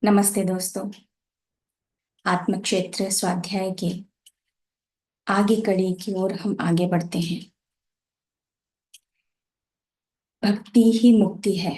नमस्ते दोस्तों। आत्म क्षेत्र स्वाध्याय के आगे कड़ी की ओर हम आगे बढ़ते हैं। भक्ति ही मुक्ति है।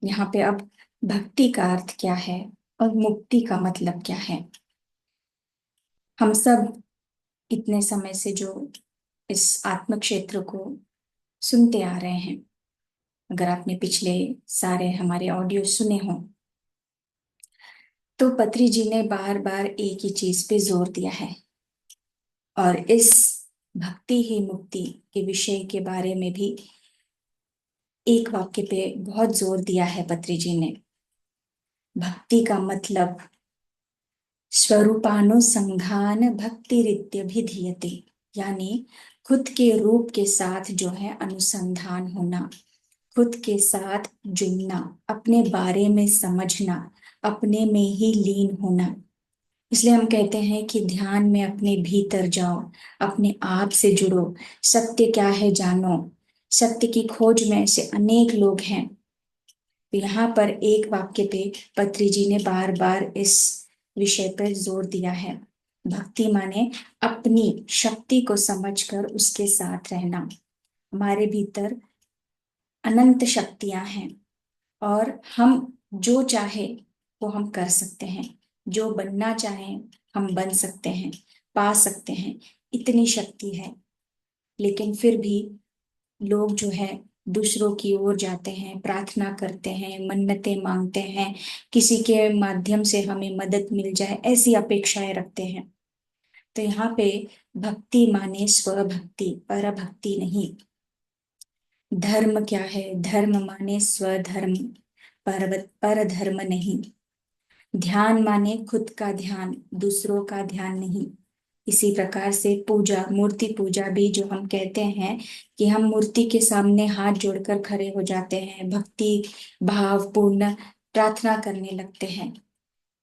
यहाँ पे अब भक्ति का अर्थ क्या है और मुक्ति का मतलब क्या है। हम सब इतने समय से जो इस आत्म क्षेत्र को सुनते आ रहे हैं, अगर आपने पिछले सारे हमारे ऑडियो सुने हों तो पत्री जी ने बार बार एक ही चीज पे जोर दिया है। और इस भक्ति ही मुक्ति के विषय के बारे में भी एक वाक्य पे बहुत जोर दिया है पत्री जी ने। भक्ति का मतलब स्वरूपानुसंधान भक्तिरित्यभिधीयते, यानी खुद के रूप के साथ जो है अनुसंधान होना, खुद के साथ जुड़ना, अपने बारे में समझना, अपने में ही लीन होना। इसलिए हम कहते हैं कि ध्यान में अपने भीतर जाओ, अपने आप से जुड़ो, सत्य क्या है जानो। सत्य की खोज में ऐसे अनेक लोग हैं। तो यहाँ पर एक वाक्य पे पत्री जी ने बार बार इस विषय पर जोर दिया है। भक्ति माने अपनी शक्ति को समझकर उसके साथ रहना। हमारे भीतर अनंत शक्तियां हैं और हम जो चाहे वो हम कर सकते हैं, जो बनना चाहें हम बन सकते हैं, पा सकते हैं। इतनी शक्ति है। लेकिन फिर भी लोग जो है दूसरों की ओर जाते हैं, प्रार्थना करते हैं, मन्नतें मांगते हैं, किसी के माध्यम से हमें मदद मिल जाए ऐसी अपेक्षाएं रखते हैं। तो यहाँ पे भक्ति माने स्वभक्ति, पर भक्ति नहीं। धर्म क्या है? धर्म माने स्वधर्म, पर धर्म नहीं। ध्यान माने खुद का ध्यान, दूसरों का ध्यान नहीं। इसी प्रकार से पूजा, मूर्ति पूजा भी जो हम कहते हैं कि हम मूर्ति के सामने हाथ जोड़कर खड़े हो जाते हैं, भक्ति भाव पूर्ण प्रार्थना करने लगते हैं।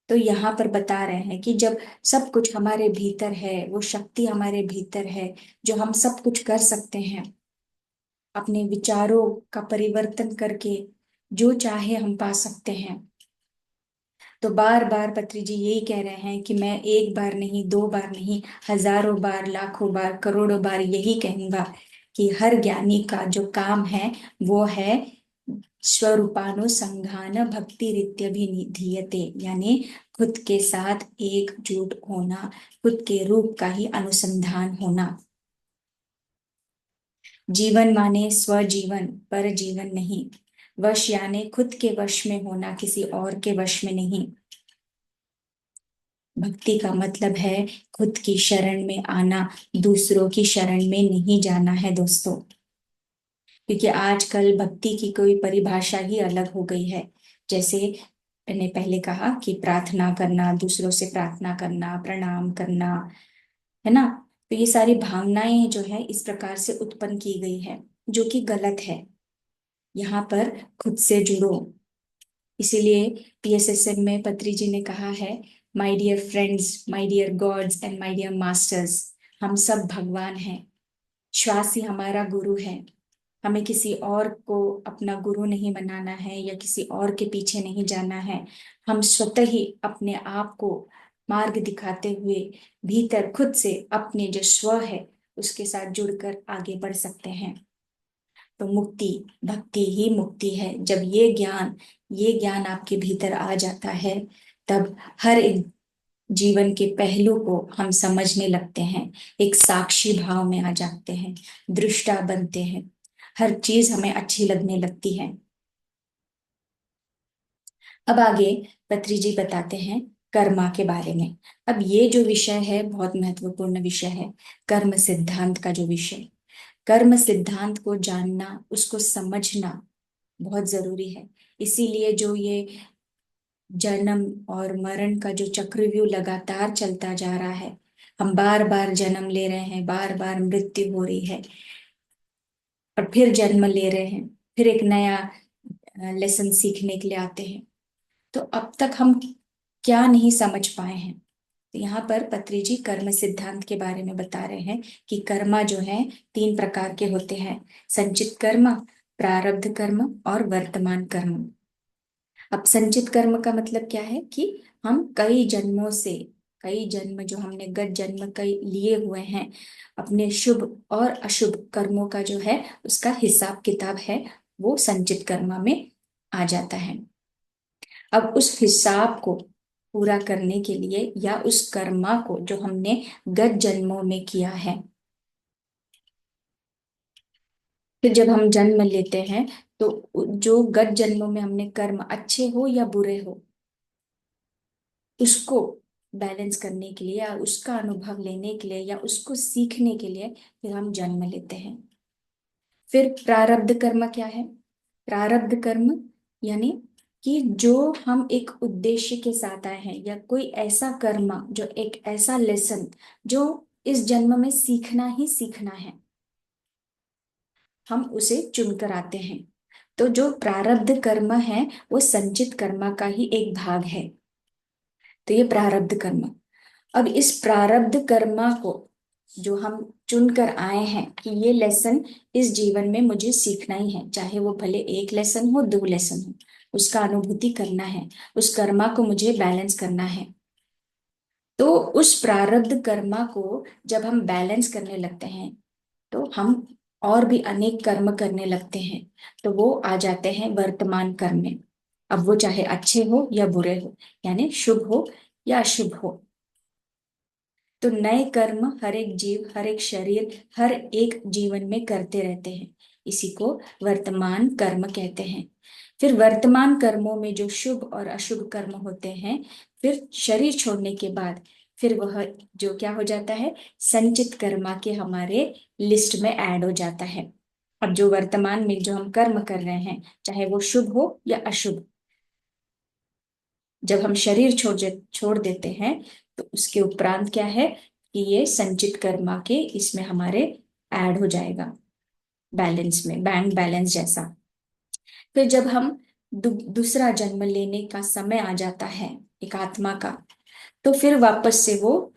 तो यहाँ पर बता रहे हैं कि जब सब कुछ हमारे भीतर है, वो शक्ति हमारे भीतर है, जो हम सब कुछ कर सकते हैं, अपने विचारों का परिवर्तन करके जो चाहे हम पा सकते हैं। तो बार बार पत्री जी यही कह रहे हैं कि मैं एक बार नहीं, दो बार नहीं, हजारों बार, लाखों बार, करोड़ों बार यही कहूंगा कि हर ज्ञानी का जो काम है वो है स्वरूपानुसंधान भक्ति रित्यभिधीयते, यानी खुद के साथ एकजुट होना, खुद के रूप का ही अनुसंधान होना। जीवन माने स्वजीवन, पर जीवन नहीं। वश यानी खुद के वश में होना, किसी और के वश में नहीं। भक्ति का मतलब है खुद की शरण में आना, दूसरों की शरण में नहीं जाना है दोस्तों। क्योंकि आजकल भक्ति की कोई परिभाषा ही अलग हो गई है। जैसे मैंने पहले कहा कि प्रार्थना करना, दूसरों से प्रार्थना करना, प्रणाम करना, है ना। तो ये सारी भावनाएं जो है इस प्रकार से उत्पन्न की गई है, जो कि गलत है। यहाँ पर खुद से जुड़ो। इसीलिए पीएसएसएम में पत्री जी ने कहा है, my dear friends, my dear gods and my dear masters, हम सब भगवान हैं। श्वास ही हमारा गुरु है। हमें किसी और को अपना गुरु नहीं बनाना है या किसी और के पीछे नहीं जाना है। हम स्वतः ही अपने आप को मार्ग दिखाते हुए भीतर खुद से अपने जो स्व है उसके साथ जुड़कर आगे बढ़ सकते हैं। तो मुक्ति, भक्ति ही मुक्ति है। जब ये ज्ञान आपके भीतर आ जाता है, तब हर एक जीवन के पहलू को हम समझने लगते हैं, एक साक्षी भाव में आ जाते हैं, दृष्टा बनते हैं, हर चीज हमें अच्छी लगने लगती है। अब आगे पत्री जी बताते हैं कर्मा के बारे में। अब ये जो विषय है बहुत महत्वपूर्ण विषय है, कर्म सिद्धांत का जो विषय। कर्म सिद्धांत को जानना, उसको समझना बहुत जरूरी है। इसीलिए जो ये जन्म और मरण का जो चक्रव्यूह लगातार चलता जा रहा है, हम बार बार जन्म ले रहे हैं, बार बार मृत्यु हो रही है, और फिर जन्म ले रहे हैं, फिर एक नया लेसन सीखने के लिए आते हैं। तो अब तक हम क्या नहीं समझ पाए हैं। तो यहाँ पर पत्री जी कर्म सिद्धांत के बारे में बता रहे हैं कि कर्मा जो है तीन प्रकार के होते हैं, संचित कर्म, प्रारब्ध कर्म और वर्तमान कर्म। अब संचित कर्म का मतलब क्या है कि हम कई जन्मों से, कई जन्म जो हमने गत जन्म कई लिए हुए हैं, अपने शुभ और अशुभ कर्मों का जो है उसका हिसाब किताब है, वो संचित कर्म में आ जाता है। अब उस हिसाब को पूरा करने के लिए या उस कर्मा को जो हमने गत जन्मों में किया है, फिर जब हम जन्म लेते हैं तो जो गत जन्मों में हमने कर्म अच्छे हो या बुरे हो, उसको बैलेंस करने के लिए या उसका अनुभव लेने के लिए या उसको सीखने के लिए फिर हम जन्म लेते हैं। फिर प्रारब्ध कर्म क्या है? प्रारब्ध कर्म यानी कि जो हम एक उद्देश्य के साथ आए हैं, या कोई ऐसा कर्म जो एक ऐसा लेसन जो इस जन्म में सीखना ही सीखना है, हम उसे चुनकर आते हैं। तो जो प्रारब्ध कर्म है वो संचित कर्म का ही एक भाग है। तो ये प्रारब्ध कर्म। अब इस प्रारब्ध कर्मा को जो हम चुनकर आए हैं कि ये लेसन इस जीवन में मुझे सीखना ही है, चाहे वो भले एक लेसन हो, दो लेसन हो, उसका अनुभूति करना है, उस कर्मा को मुझे बैलेंस करना है। तो उस प्रारब्ध कर्मा को जब हम बैलेंस करने लगते हैं तो हम और भी अनेक कर्म करने लगते हैं, तो वो आ जाते हैं वर्तमान कर्म में। अब वो चाहे अच्छे हो या बुरे हो, यानी शुभ हो या अशुभ हो, तो नए कर्म हर एक जीव, हर एक शरीर, हर एक जीवन में करते रहते हैं। इसी को वर्तमान कर्म कहते हैं। फिर वर्तमान कर्मों में जो शुभ और अशुभ कर्म होते हैं, फिर शरीर छोड़ने के बाद फिर वह जो क्या हो जाता है, संचित कर्मा के हमारे लिस्ट में ऐड हो जाता है। अब जो वर्तमान में जो हम कर्म कर रहे हैं, चाहे वो शुभ हो या अशुभ, जब हम शरीर छोड़ देते हैं तो उसके उपरांत क्या है कि ये संचित कर्मा के इसमें हमारे ऐड हो जाएगा, बैलेंस में, बैंक बैलेंस जैसा। फिर जब हम दूसरा जन्म लेने का समय आ जाता है एक आत्मा का, तो फिर वापस से वो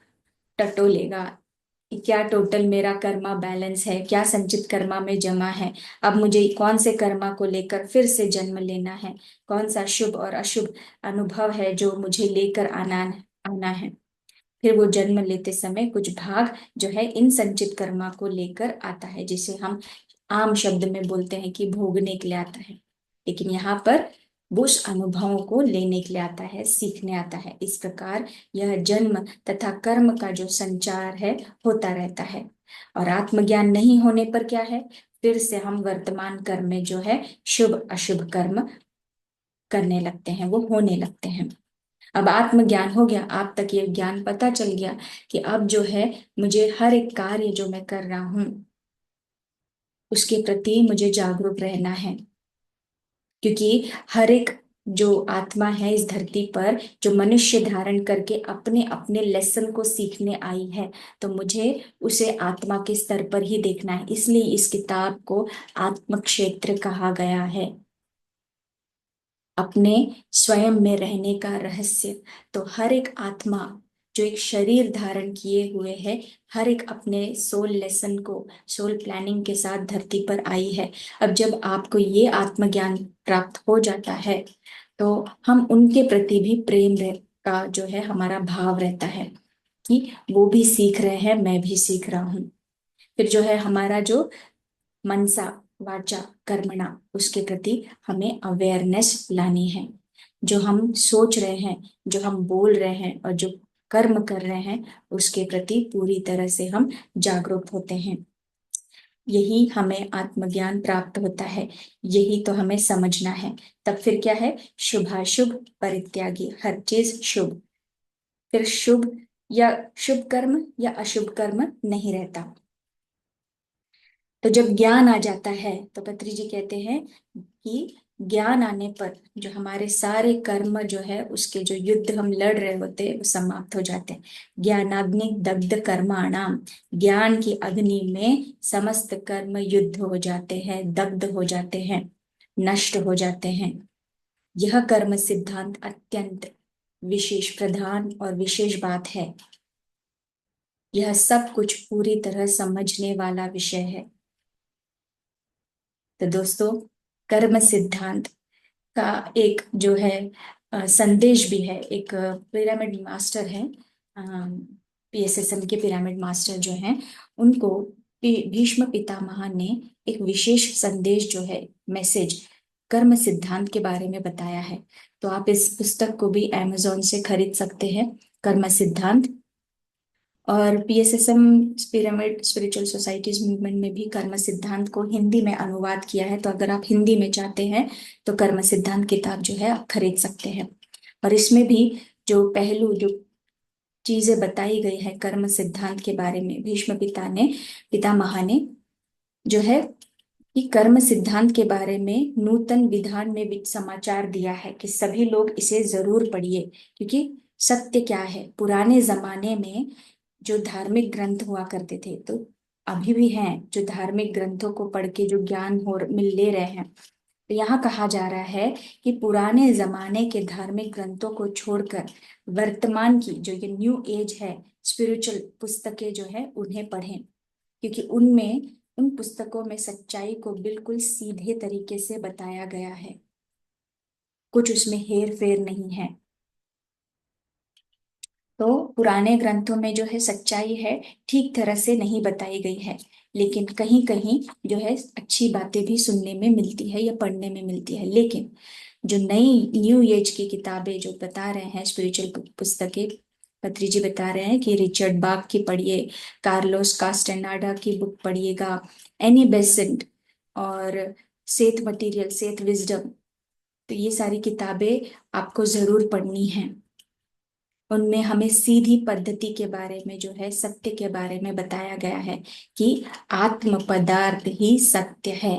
टटोलेगा कि क्या टोटल मेरा कर्मा बैलेंस है, क्या संचित कर्मा में जमा है, अब मुझे कौन से कर्मा को लेकर फिर से जन्म लेना है, कौन सा शुभ और अशुभ अनुभव है जो मुझे लेकर आना आना है। फिर वो जन्म लेते समय कुछ भाग जो है इन संचित कर्मा को लेकर आता है, जिसे हम आम शब्द में बोलते हैं कि भोगने के लिए आता है, लेकिन यहाँ पर वो उस अनुभवों को लेने के लिए आता है, सीखने आता है। इस प्रकार यह जन्म तथा कर्म का जो संचार है होता रहता है। और आत्मज्ञान नहीं होने पर क्या है, फिर से हम वर्तमान कर्म में जो है शुभ अशुभ कर्म करने लगते हैं, वो होने लगते हैं। अब आत्मज्ञान हो गया, आप तक ये ज्ञान पता चल गया कि अब जो है मुझे हर एक कार्य जो मैं कर रहा हूं उसके प्रति मुझे जागरूक रहना है, क्योंकि हर एक जो आत्मा है इस धरती पर, जो मनुष्य धारण करके अपने अपने लेसन को सीखने आई है, तो मुझे उसे आत्मा के स्तर पर ही देखना है। इसलिए इस किताब को आत्म क्षेत्र कहा गया है, अपने स्वयं में रहने का रहस्य। तो हर एक आत्मा जो एक शरीर धारण किए हुए है, हर एक अपने सोल लेसन को, सोल प्लानिंग के साथ धरती पर आई है। अब जब आपको ये आत्मज्ञान प्राप्त हो जाता है तो हम उनके प्रति भी का जो है हमारा भाव रहता है कि वो भी सीख रहे हैं, मैं भी सीख रहा हूँ। फिर जो है हमारा जो मनसा वाचा कर्मणा, उसके प्रति हमें अवेयरनेस लानी है। जो हम सोच रहे हैं, जो हम बोल रहे हैं और जो कर्म कर रहे हैं, उसके प्रति पूरी तरह से हम जागरूक होते हैं। यही हमें आत्मज्ञान प्राप्त होता है, यही तो हमें समझना है। तब फिर क्या है, शुभाशुभ परित्यागी, हर चीज शुभ। फिर शुभ या शुभ कर्म या अशुभ कर्म नहीं रहता। तो जब ज्ञान आ जाता है तो पत्री जी कहते हैं कि ज्ञान आने पर जो हमारे सारे कर्म जो है उसके जो युद्ध हम लड़ रहे होते हैं वो समाप्त हो जाते हैं। ज्ञानाग्नि दग्ध कर्माणाम, ज्ञान की अग्नि में समस्त कर्म युद्ध हो जाते हैं, दग्ध हो जाते हैं, नष्ट हो जाते हैं। यह कर्म सिद्धांत अत्यंत विशेष, प्रधान और विशेष बात है। यह सब कुछ पूरी तरह समझने वाला विषय है। तो दोस्तों, कर्म सिद्धांत का एक जो है संदेश भी है। एक पिरामिड मास्टर है, पीएसएसएम के पिरामिड मास्टर जो हैं, उनको भीष्म पितामह ने एक विशेष संदेश जो है, मैसेज, कर्म सिद्धांत के बारे में बताया है। तो आप इस पुस्तक को भी अमेजोन से खरीद सकते हैं, कर्म सिद्धांत। और PSSM pyramid spiritual societies movement में भी कर्म सिद्धांत को हिंदी में अनुवाद किया है। तो अगर आप हिंदी में चाहते हैं तो कर्म सिद्धांत किताब जो है आप खरीद सकते हैं। और इसमें भी जो पहलू, जो चीजें बताई गई है कर्म सिद्धांत के बारे में, भीष्म पितामह ने जो है कि कर्म सिद्धांत के बारे में नूतन विधान में भी समाचार दिया है कि सभी लोग इसे जरूर पढ़िए। क्योंकि सत्य क्या है, पुराने जमाने में जो धार्मिक ग्रंथ हुआ करते थे, तो अभी भी हैं जो धार्मिक ग्रंथों को पढ़ के जो ज्ञान हो मिल ले रहे हैं। तो यहाँ कहा जा रहा है कि पुराने जमाने के धार्मिक ग्रंथों को छोड़कर वर्तमान की जो ये न्यू एज है स्पिरिचुअल पुस्तकें जो है उन्हें पढ़ें। क्योंकि उनमें, उन पुस्तकों में सच्चाई को बिल्कुल सीधे तरीके से बताया गया है, कुछ उसमें हेर फेर नहीं है। तो पुराने ग्रंथों में जो है सच्चाई है ठीक तरह से नहीं बताई गई है, लेकिन कहीं कहीं जो है अच्छी बातें भी सुनने में मिलती है या पढ़ने में मिलती है। लेकिन जो नई न्यू एज की किताबें जो बता रहे हैं, स्पिरिचुअल पुस्तकें, पत्री जी बता रहे हैं कि रिचर्ड बाग की पढ़िए, कार्लोस कास्टेनाडा की बुक पढ़िएगा, एनी बेसेंट और सेथ मटेरियल, सेथ विजडम। तो ये सारी किताबें आपको जरूर पढ़नी है। उनमें हमें सीधी पद्धति के बारे में जो है, सत्य के बारे में बताया गया है कि आत्म पदार्थ ही सत्य है।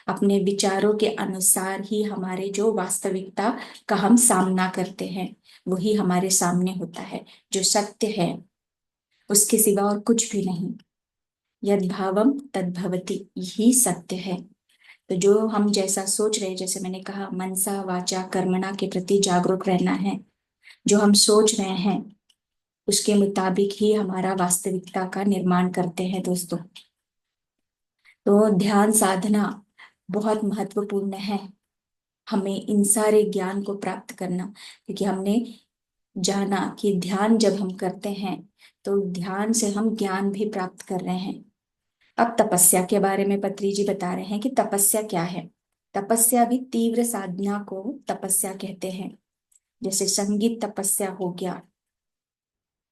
अपने विचारों के अनुसार ही हमारे जो वास्तविकता का हम सामना करते हैं वही हमारे सामने होता है। जो सत्य है उसके सिवा और कुछ भी नहीं। यद भावम तद भवति, यही सत्य है। तो जो हम जैसा सोच रहे हैं, जैसे मैंने कहा, मनसा वाचा कर्मणा के प्रति जागरूक रहना है। जो हम सोच रहे हैं उसके मुताबिक ही हमारा वास्तविकता का निर्माण करते हैं दोस्तों। तो ध्यान साधना बहुत महत्वपूर्ण है, हमें इन सारे ज्ञान को प्राप्त करना। क्योंकि हमने जाना कि ध्यान जब हम करते हैं तो ध्यान से हम ज्ञान भी प्राप्त कर रहे हैं। अब तपस्या के बारे में पत्री जी बता रहे हैं कि तपस्या क्या है। तपस्या भी तीव्र साधना को तपस्या कहते हैं। जैसे संगीत तपस्या हो गया।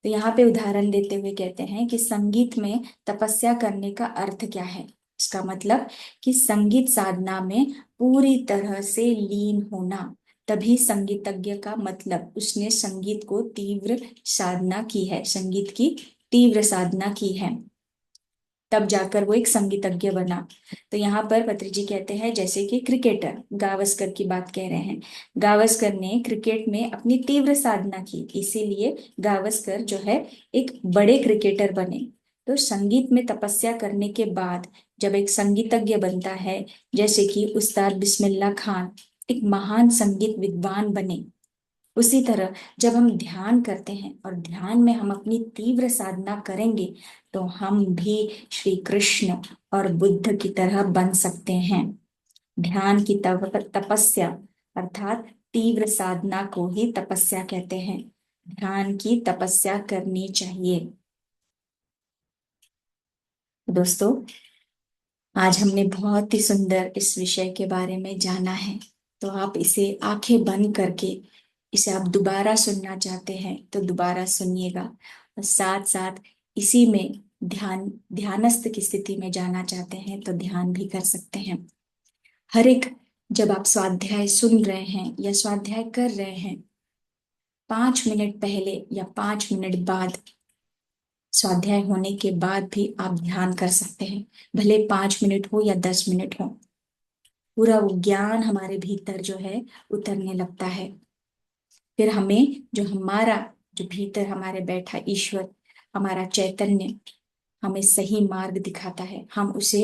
तो यहाँ पे उदाहरण देते हुए कहते हैं कि संगीत में तपस्या करने का अर्थ क्या है। इसका मतलब कि संगीत साधना में पूरी तरह से लीन होना। तभी संगीतज्ञ का मतलब उसने संगीत को तीव्र साधना की है, संगीत की तीव्र साधना की है, तब जाकर वो एक संगीतज्ञ बना। तो यहाँ पर पत्री जी कहते हैं जैसे कि क्रिकेटर गावस्कर की बात कह रहे हैं। गावस्कर ने क्रिकेट में अपनी तीव्र साधना की, इसीलिए गावस्कर जो है एक बड़े क्रिकेटर बने। तो संगीत में तपस्या करने के बाद जब एक संगीतज्ञ बनता है, जैसे कि उस्ताद बिस्मिल्लाह खान एक महान संगीत विद्वान बने, उसी तरह जब हम ध्यान करते हैं और ध्यान में हम अपनी तीव्र साधना करेंगे तो हम भी श्री कृष्ण और बुद्ध की तरह बन सकते हैं। ध्यान की तपस्या अर्थात तीव्र साधना को ही तपस्या कहते हैं। ध्यान की तपस्या करनी चाहिए। दोस्तों, आज हमने बहुत ही सुंदर इस विषय के बारे में जाना है। तो आप इसे आंखें बंद करके, इसे आप दोबारा सुनना चाहते हैं तो दोबारा सुनिएगा, और साथ साथ इसी में ध्यानस्थ की स्थिति में जाना चाहते हैं तो ध्यान भी कर सकते हैं। हर एक, जब आप स्वाध्याय सुन रहे हैं या स्वाध्याय कर रहे हैं, 5 मिनट पहले या 5 मिनट बाद, स्वाध्याय होने के बाद भी आप ध्यान कर सकते हैं। भले 5 मिनट हो या 10 मिनट हो, पूरा वो ज्ञान हमारे भीतर जो है उतरने लगता है। फिर हमें जो हमारा, जो भीतर हमारे बैठा ईश्वर, हमारा चैतन्य हमें सही मार्ग दिखाता है। हम उसे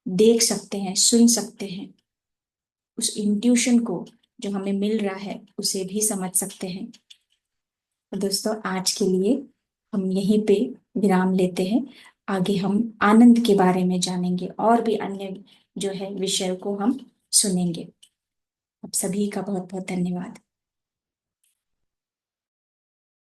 देख सकते हैं, सुन सकते हैं, उस इंट्यूशन को जो हमें मिल रहा है उसे भी समझ सकते हैं। तो दोस्तों, आज के लिए हम यहीं पे विराम लेते हैं। आगे हम आनंद के बारे में जानेंगे और भी अन्य जो है विषय को हम सुनेंगे। आप सभी का बहुत बहुत धन्यवाद।